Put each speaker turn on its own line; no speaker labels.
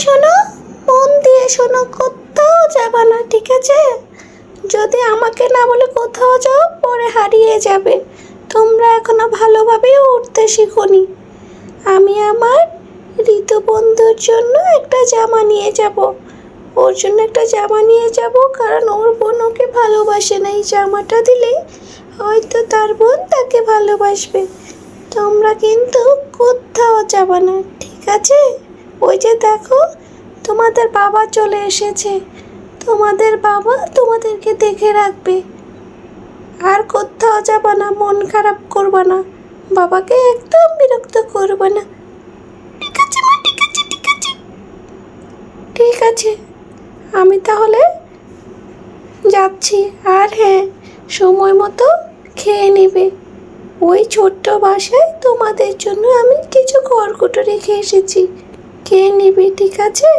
শোনো, মন দিয়ে শোনো, কোথাও যাবা না, ঠিক আছে? যদি আমাকে না বলে কোথাও যাও পরে হারিয়ে যাবে। তোমরা এখনো ভালোভাবেই উঠতে শিখোনি। আমি আমার ঋতু বন্ধুর জন্য একটা জামা নিয়ে যাব। ওর জন্য একটা জামা নিয়ে যাব, কারণ ওর বোন ওকে ভালোবাসে না। এই জামাটা দিলে হয়তো তার বোন তাকে ভালোবাসবে। তোমরা কিন্তু কোথাও যাবা না, ঠিক আছে? ওই যে দেখো, তোমাদের বাবা চলে এসেছে। তোমাদের বাবা তোমাদেরকে দেখে রাখবে। আর কোথাও যাবা না, মন খারাপ করবা না, বাবাকে একদম বিরক্ত করবে না। ঠিক আছে মা, ঠিক আছে, ঠিক আছে, ঠিক আছে। আমি তাহলে যাচ্ছি। আর হ্যাঁ, সময় মতো খেয়ে নেবে। ওই ছোট্ট বাসায় তোমাদের জন্য আমি কিছু খড়কুটো রেখে এসেছি, খেয়ে নেবে, ঠিক আছে?